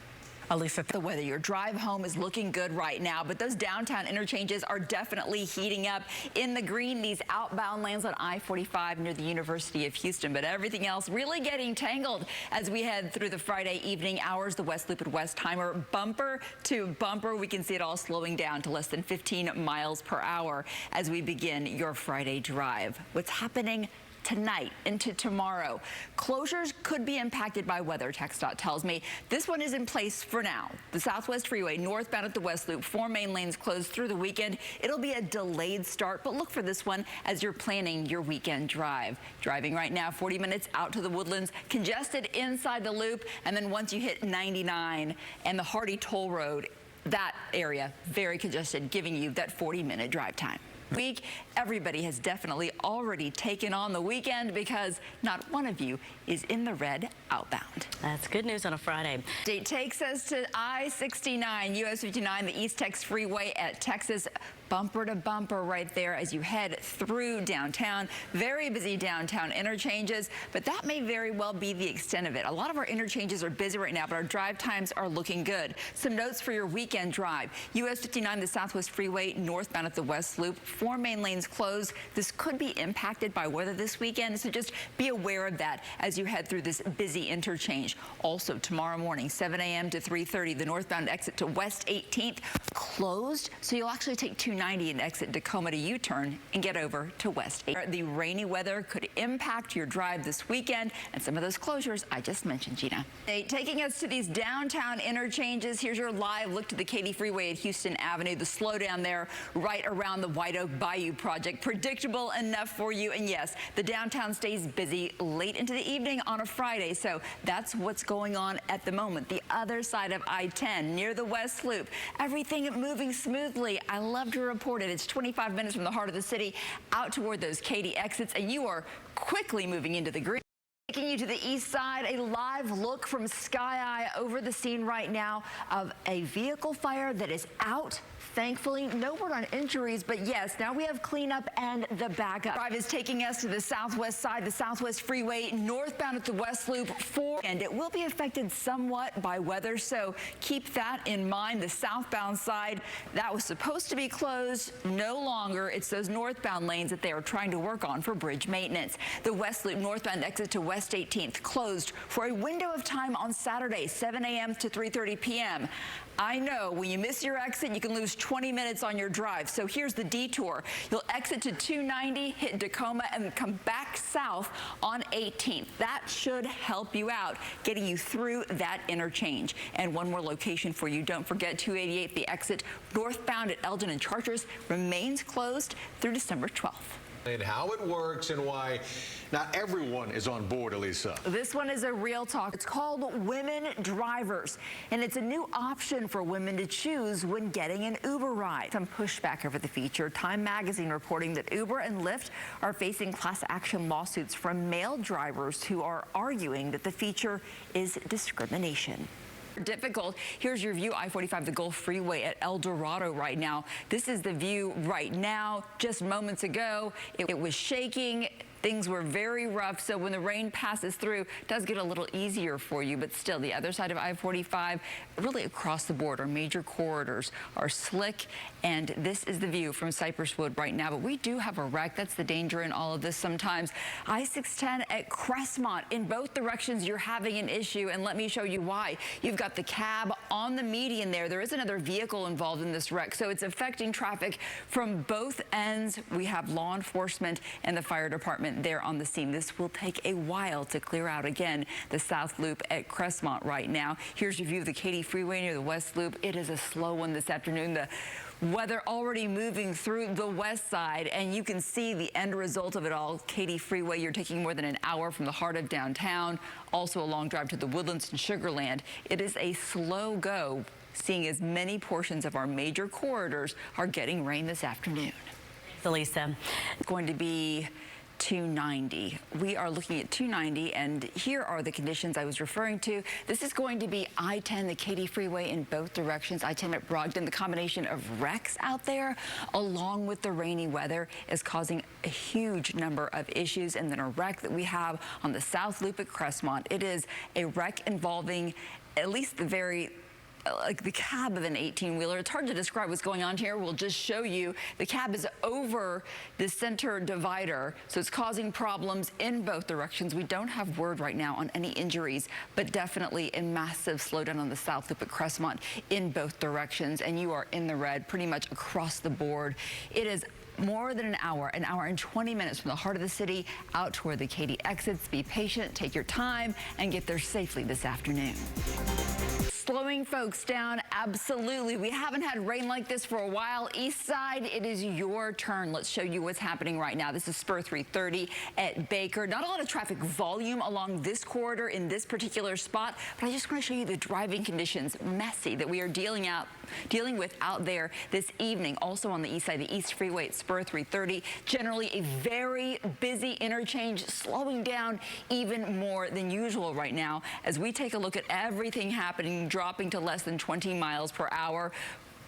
Elissa, The weather, your drive home is looking good right now, but those downtown interchanges are definitely heating up. In the green, these outbound lanes on I-45 near the University of Houston, but everything else really getting tangled as we head through the Friday evening hours. The West Loop and Westheimer, bumper to bumper. We can see it all slowing down to less than 15 miles per hour as we begin your Friday drive. What's happening tonight into tomorrow? Closures could be impacted by weather, TxDOT tells me. This one is in place for now. The Southwest Freeway northbound at the West Loop, 4 main lanes closed through the weekend. It'll be a delayed start, but look for this one as you're planning your weekend drive. Driving right now, 40 minutes out to the Woodlands, congested inside the loop, and then once you hit 99 and the Hardy Toll Road, that area very congested, giving you that 40-minute drive time. Week, everybody has definitely already taken on the weekend because not one of you is in the red outbound. That's good news on a Friday. Date takes us to I-69, US 59, the East Tex Freeway at Texas. Bumper to bumper right there as you head through downtown. Very busy downtown interchanges, but that may very well be the extent of it. A lot of our interchanges are busy right now, but our drive times are looking good. Some notes for your weekend drive. US 59, the Southwest Freeway northbound at the West Loop, 4 main lanes closed. This could be impacted by weather this weekend, so just be aware of that as you head through this busy interchange. Also, tomorrow morning, 7 a.m. to 3:30, the northbound exit to West 18th closed, so you'll actually take 290 and exit Tacoma to U-turn and get over to West 8th. The rainy weather could impact your drive this weekend, and some of those closures I just mentioned, Gina. Taking us to these downtown interchanges, here's your live look to the Katy Freeway at Houston Avenue. The slowdown there right around the White Oak Bayou project. Predictable enough for you, and yes, the downtown stays busy late into the evening on a Friday, so that's what's going on at the moment. The other side of I-10 near the West Loop, everything moving smoothly. I love to report it. It's 25 minutes from the heart of the city out toward those Katy exits, and you are quickly moving into the green. Taking you to the east side, a live look from Sky Eye over the scene right now of a vehicle fire that is out. Thankfully, no word on injuries, but yes, now we have cleanup and the backup. Drive is taking us to the southwest side, the Southwest Freeway, northbound at the West Loop 4, and it will be affected somewhat by weather, so keep that in mind. The southbound side, that was supposed to be closed, no longer. It's those northbound lanes that they are trying to work on for bridge maintenance. The West Loop northbound exit to West 18th closed for a window of time on Saturday, 7 a.m. to 3:30 p.m. I know when you miss your exit, you can lose 20 minutes on your drive. So here's the detour. You'll exit to 290, hit Tacoma, and come back south on 18th. That should help you out, getting you through that interchange. And one more location for you. Don't forget 288, the exit northbound at Elgin and Chartres remains closed through December 12th. And how it works and why not everyone is on board, Elissa. This one is a real talk. It's called Women Drivers, and it's a new option for women to choose when getting an Uber ride. Some pushback over the feature. Time magazine reporting that Uber and Lyft are facing class action lawsuits from male drivers who are arguing that the feature is discrimination. Difficult. Here's your view, I-45, the Gulf Freeway at El Dorado right now. This is the view right now. Just moments ago, it was shaking. Things were very rough, so when the rain passes through, it does get a little easier for you, but still, the other side of I-45, really across the board, our major corridors are slick, and this is the view from Cypress Wood right now, but we do have a wreck. That's the danger in all of this sometimes. I-610 at Crestmont, in both directions, you're having an issue, and let me show you why. You've got the cab on the median there. There is another vehicle involved in this wreck, so it's affecting traffic from both ends. We have law enforcement and the fire department there on the scene. This will take a while to clear out. Again, the South Loop at Crestmont right now. Here's your view of the Katy Freeway near the West Loop. It is a slow one this afternoon. The weather already moving through the west side, and you can see the end result of it all. Katy Freeway, you're taking more than an hour from the heart of downtown. Also a long drive to the Woodlands and Sugar Land. It is a slow go, seeing as many portions of our major corridors are getting rain this afternoon. Elissa. It's going to be 290. We are looking at 290, and here are the conditions I was referring to. This is going to be I-10, the Katy Freeway in both directions. I-10 at Brogdon. The combination of wrecks out there, along with the rainy weather, is causing a huge number of issues. And then a wreck that we have on the South Loop at Crestmont. It is a wreck involving at least the cab of an 18-wheeler. It's hard to describe what's going on here. We'll just show you. The cab is over the center divider, so it's causing problems in both directions. We don't have word right now on any injuries, but definitely a massive slowdown on the South Loop at Crestmont in both directions, and you are in the red pretty much across the board. It is more than an hour and 20 minutes from the heart of the city out toward the Katy exits. Be patient, take your time, and get there safely this afternoon. Slowing folks down, absolutely. We haven't had rain like this for a while. East side, it is your turn. Let's show you what's happening right now. This is Spur 330 at Baker. Not a lot of traffic volume along this corridor in this particular spot, but I just want to show you the driving conditions, messy, that we are dealing with out there this evening. Also on the east side, the East Freeway at Spur 330. Generally a very busy interchange, slowing down even more than usual right now as we take a look at everything happening, dropping to less than 20 miles per hour.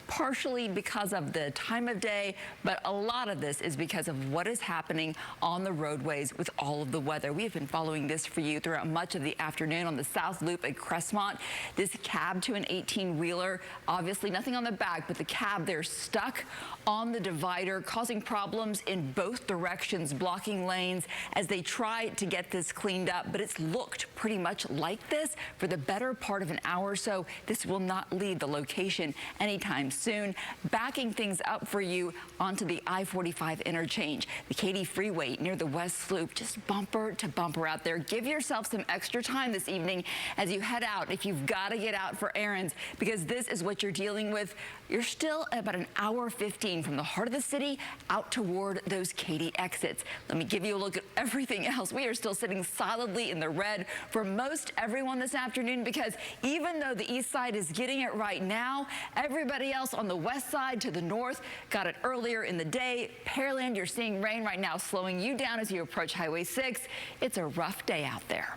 Partially because of the time of day, but a lot of this is because of what is happening on the roadways with all of the weather. We have been following this for you throughout much of the afternoon on the South Loop at Crestmont. This cab to an 18-wheeler, obviously nothing on the back, but the cab there stuck on the divider, causing problems in both directions, blocking lanes as they try to get this cleaned up. But it's looked pretty much like this for the better part of an hour or so. This will not leave the location anytime soon. Backing things up for you onto the I-45 interchange. The Katy Freeway near the West Loop, just bumper to bumper out there. Give yourself some extra time this evening as you head out if you've got to get out for errands, because this is what you're dealing with. You're still at about an hour 15 from the heart of the city out toward those Katy exits. Let me give you a look at everything else. We are still sitting solidly in the red for most everyone this afternoon, because even though the east side is getting it right now, everybody else on the west side to the north got it earlier in the day. Pearland, you're seeing rain right now, slowing you down as you approach Highway 6. It's a rough day out there.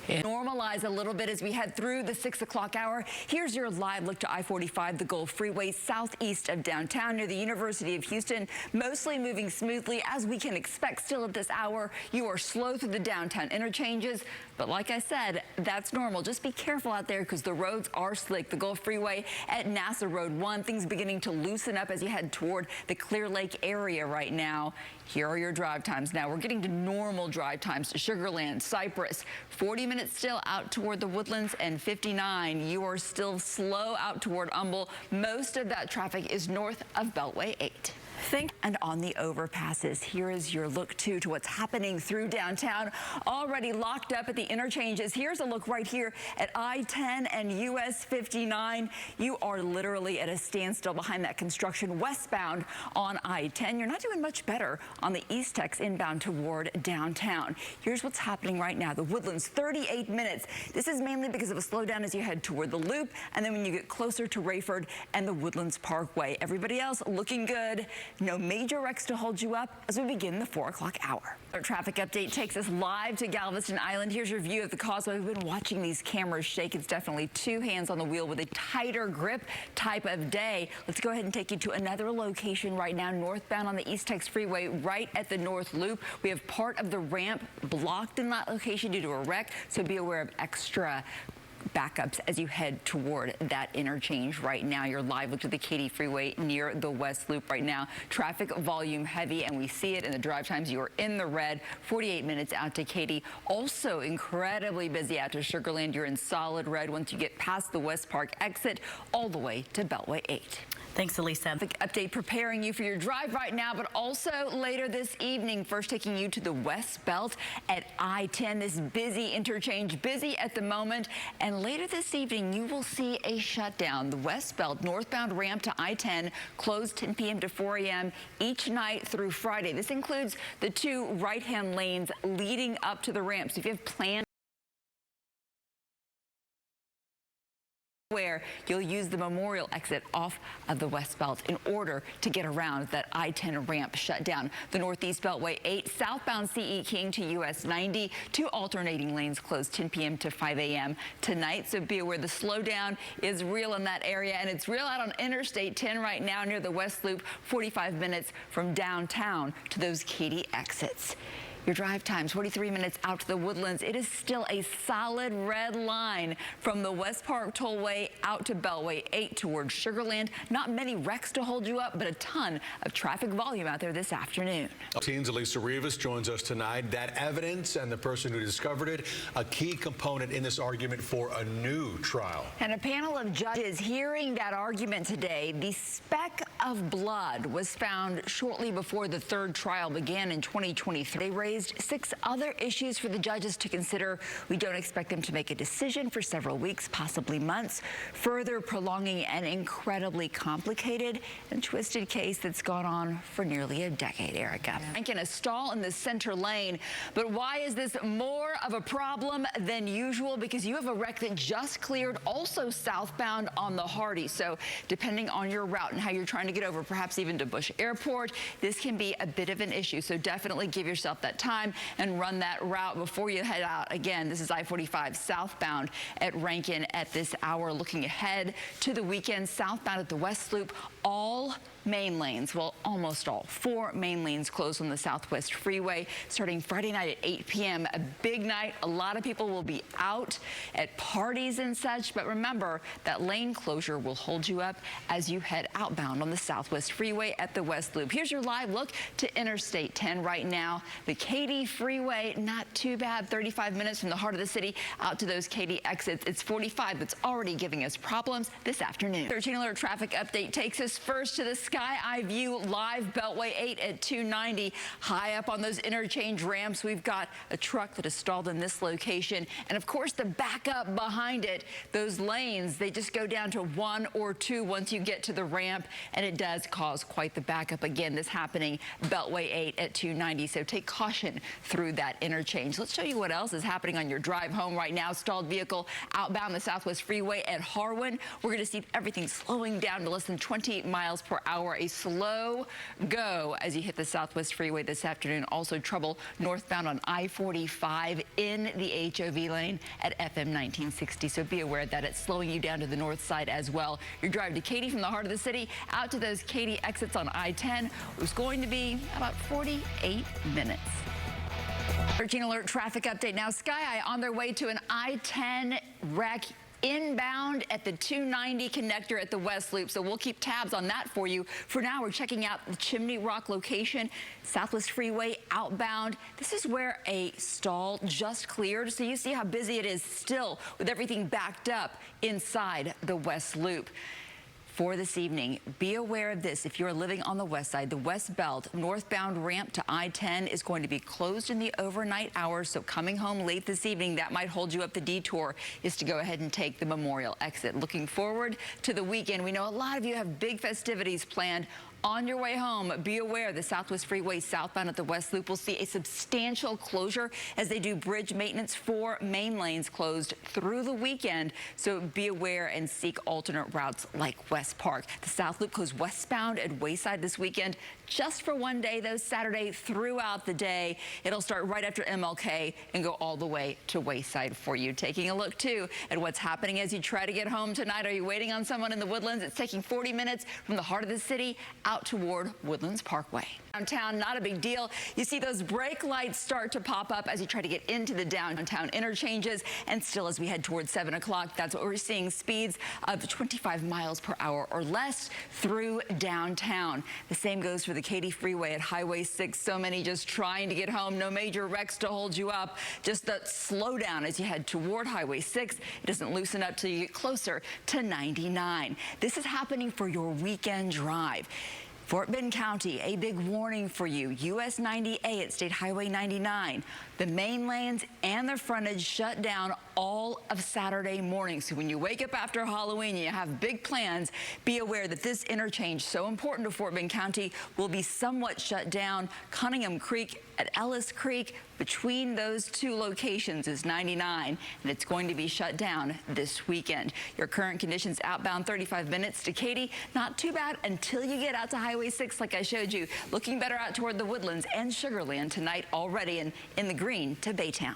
Normalize a little bit as we head through the 6 o'clock hour. Here's your live look to I-45, the Gulf Freeway, southeast of downtown near the University of Houston. Mostly moving smoothly as we can expect still at this hour. You are slow through the downtown interchanges, but like I said, that's normal. Just be careful out there because the roads are slick. The Gulf Freeway at NASA Road 1, things beginning to loosen up as you head toward the Clear Lake area right now. Here are your drive times now. We're getting to normal drive times to Sugar Land, Cypress, 40 minutes still out toward the Woodlands, and 59. You are still slow out toward Humble. Most of that traffic is north of Beltway 8. And on the overpasses, here is your look to what's happening through downtown. Already locked up at the interchanges. Here's a look right here at I-10 and US 59. You are literally at a standstill behind that construction westbound on I-10. You're not doing much better on the East Tex inbound toward downtown. Here's what's happening right now. The Woodlands, 38 minutes. This is mainly because of a slowdown as you head toward the Loop, and then when you get closer to Rayford and the Woodlands Parkway. Everybody else looking good. No major wrecks to hold you up as we begin the 4 o'clock hour. Our traffic update takes us live to Galveston Island. Here's your view of the causeway. We've been watching these cameras shake. It's definitely two hands on the wheel with a tighter grip type of day. Let's go ahead and take you to another location right now, northbound on the East Tex Freeway, right at the North Loop. We have part of the ramp blocked in that location due to a wreck, so be aware of extra backups as you head toward that interchange right now. You're live to the Katy Freeway near the West Loop right now. Traffic volume heavy, and we see it in the drive times. You are in the red, 48 minutes out to Katy. Also incredibly busy out to Sugar Land. You're in solid red once you get past the West Park exit all the way to Beltway 8. Thanks, Elissa. Update preparing you for your drive right now, but also later this evening. First taking you to the West Belt at I-10. This busy interchange, busy at the moment. And later this evening, you will see a shutdown. The West Belt northbound ramp to I-10 closed 10 p.m. to 4 a.m. each night through Friday. This includes the two right-hand lanes leading up to the ramp. So if you have planned where you'll use the Memorial exit off of the West Belt in order to get around that I-10 ramp shutdown. The Northeast Beltway 8, southbound CE King to US 90, two alternating lanes closed 10 p.m. to 5 a.m. tonight. So be aware the slowdown is real in that area, and it's real out on Interstate 10 right now near the West Loop, 45 minutes from downtown to those Katy exits. Your drive times, 43 minutes out to the Woodlands. It is still a solid red line from the West Park Tollway out to Beltway 8 towards Sugar Land. Not many wrecks to hold you up, but a ton of traffic volume out there this afternoon. Teens Elissa Rivas joins us tonight. That evidence and the person who discovered it, a key component in this argument for a new trial. And a panel of judges hearing that argument today. The speck of blood was found shortly before the third trial began in 2023. They raised 6 other issues for the judges to consider. We don't expect them to make a decision for several weeks, possibly months, further prolonging an incredibly complicated and twisted case that's gone on for nearly a decade, Erica. In a stall in the center lane. But why is this more of a problem than usual? Because you have a wreck that just cleared, also southbound on the Hardy. So depending on your route and how you're trying to get over, perhaps even to Bush Airport, this can be a bit of an issue. So definitely give yourself that time and run that route before you head out. Again, this is I-45 southbound at Rankin at this hour. Looking ahead to the weekend, southbound at the West Loop, all main lanes, well, almost all, 4 main lanes closed on the Southwest Freeway starting Friday night at 8 p.m. A big night. A lot of people will be out at parties and such, but remember that lane closure will hold you up as you head outbound on the Southwest Freeway at the West Loop. Here's your live look to Interstate 10 right now. The Katy Freeway, not too bad, 35 minutes from the heart of the city out to those Katy exits. It's 45 that's already giving us problems this afternoon. 13 alert traffic update takes us first to the Sky Eye View live Beltway 8 at 290. High up on those interchange ramps, we've got a truck that is stalled in this location. And of course, the backup behind it, those lanes, they just go down to 1 or 2 once you get to the ramp. And it does cause quite the backup. Again, this happening Beltway 8 at 290. So take caution through that interchange. Let's show you what else is happening on your drive home right now. Stalled vehicle outbound the Southwest Freeway at Harwin. We're going to see everything slowing down to less than 20 miles per hour. A slow go as you hit the Southwest Freeway this afternoon. Also trouble northbound on I-45 in the HOV lane at FM 1960. So be aware that it's slowing you down to the north side as well. Your drive to Katy from the heart of the city out to those Katy exits on I-10 was going to be about 48 minutes. 13 alert traffic update now. Sky Eye on their way to an I-10 wreck inbound at the 290 connector at the West Loop. So we'll keep tabs on that for you. For now, we're checking out the Chimney Rock location, Southwest Freeway outbound. This is where a stall just cleared. So you see how busy it is still with everything backed up inside the West Loop. for this evening. Be aware of this. If you're living on the west side, the West Belt northbound ramp to I-10 is going to be closed in the overnight hours. So coming home late this evening, that might hold you up. The detour is to go ahead and take the Memorial exit. Looking forward to the weekend. We know a lot of you have big festivities planned. On your way home, be aware the Southwest Freeway southbound at the West Loop will see a substantial closure as they do bridge maintenance. 4 main lanes closed through the weekend, so be aware and seek alternate routes like West Park. The South Loop goes westbound at Wayside this weekend just for one day, though, Saturday throughout the day. It'll start right after MLK and go all the way to Wayside for you. Taking a look, too, at what's happening as you try to get home tonight. Are you waiting on someone in the Woodlands? It's taking 40 minutes from the heart of the city out toward Woodlands Parkway. Downtown, not a big deal. You see those brake lights start to pop up as you try to get into the downtown interchanges. And still, as we head towards 7 o'clock, that's what we're seeing, speeds of 25 miles per hour or less through downtown. The same goes for the Katy Freeway at Highway 6. So many just trying to get home. No major wrecks to hold you up. Just the slowdown as you head toward Highway 6. It doesn't loosen up till you get closer to 99. This is happening for your weekend drive. Fort Bend County, a big warning for you. US 90A at State Highway 99. The main lanes and the frontage shut down all of Saturday morning. So when you wake up after Halloween, you have big plans, be aware that this interchange, so important to Fort Bend County, will be somewhat shut down. Cunningham Creek at Ellis Creek, between those 2 locations is 99, and it's going to be shut down this weekend. Your current conditions outbound 35 minutes to Katy. Not too bad until you get out to Highway 6 like I showed you. Looking better out toward the Woodlands and Sugar Land tonight already in the green to Baytown.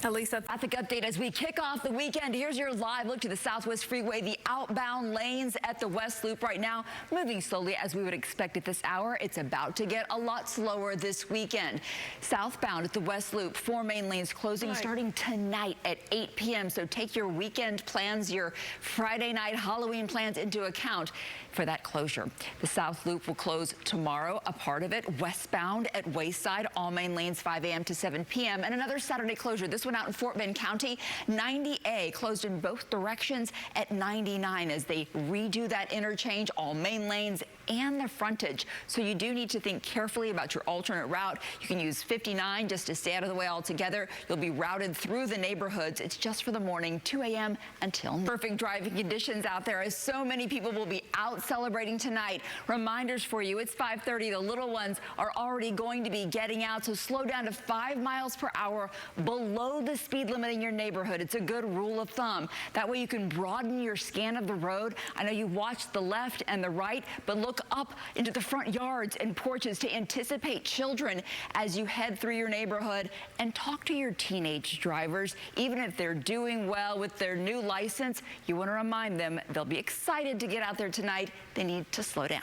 Elissa, Traffic update as we kick off the weekend. Here's your live look to the Southwest Freeway. The outbound lanes at the West Loop right now moving slowly as we would expect at this hour. It's about to get a lot slower this weekend. Southbound at the West Loop, 4 main lanes closing starting tonight at 8 p.m. So take your weekend plans, your Friday night Halloween plans into account for that closure. The South Loop will close tomorrow, a part of it westbound at Wayside, all main lanes 5 a.m. to 7 p.m. And another Saturday closure. This one out in Fort Bend County, 90A closed in both directions at 99 as they redo that interchange, all main lanes and the frontage. So you do need to think carefully about your alternate route. You can use 59 just to stay out of the way altogether. You'll be routed through the neighborhoods. It's just for the morning, 2 a.m. until perfect driving conditions out there as so many people will be out celebrating tonight. Reminders for you, it's 5:30. The little ones are already going to be getting out, so slow down to 5 miles per hour below the speed limit in your neighborhood. It's a good rule of thumb. That way you can broaden your scan of the road. I know you watch the left and the right, but look up into the front yards and porches to anticipate children as you head through your neighborhood, and talk to your teenage drivers. Even if they're doing well with their new license, you want to remind them they'll be excited to get out there tonight. They need to slow down.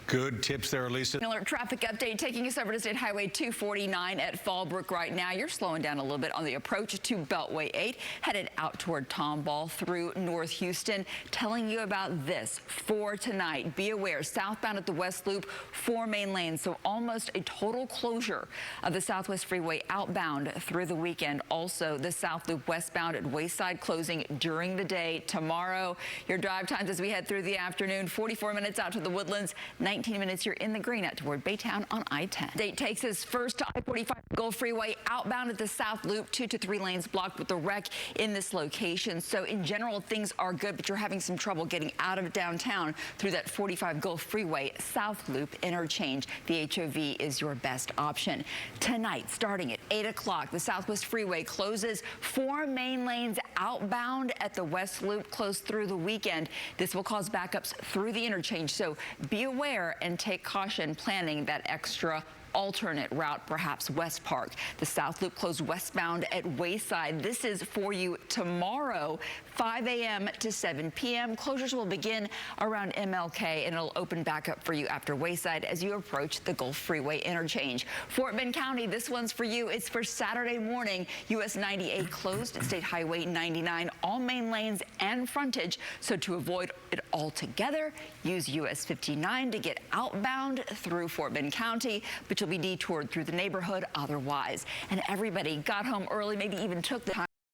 Good tips there, Elissa. Alert traffic update taking us over to State Highway 249 at Fallbrook right now. You're slowing down a little bit on the approach to Beltway 8, headed out toward Tomball through North Houston. Telling you about this for tonight. Be aware, southbound at the West Loop, 4 main lanes, so almost a total closure of the Southwest Freeway outbound through the weekend. Also, the South Loop westbound at Wayside closing during the day tomorrow. Your drive times as we head through the afternoon, 44 minutes out to the Woodlands, 19 minutes you're in the green out toward Baytown on I-10. Date takes us first to I-45 Gulf Freeway outbound at the South Loop, 2 to 3 lanes blocked with the wreck in this location. So in general, things are good, but you're having some trouble getting out of downtown through that 45 Gulf Freeway South Loop interchange. The HOV is your best option. Tonight, starting at 8 o'clock, the Southwest Freeway closes 4 main lanes outbound at the West Loop, closed through the weekend. This will cause backups through the interchange, so be aware and take caution planning that extra alternate route, perhaps West Park. The South Loop closed westbound at Wayside. This is for you tomorrow, 5 a.m. to 7 p.m. Closures will begin around MLK, and it'll open back up for you after Wayside as you approach the Gulf Freeway interchange. Fort Bend County, this one's for you. It's for Saturday morning. US 98 closed at State Highway 99, all main lanes and frontage. So to avoid it altogether, use US 59 to get outbound through Fort Bend County, but you'll be detoured through the neighborhood otherwise. And everybody got home early, maybe even took the time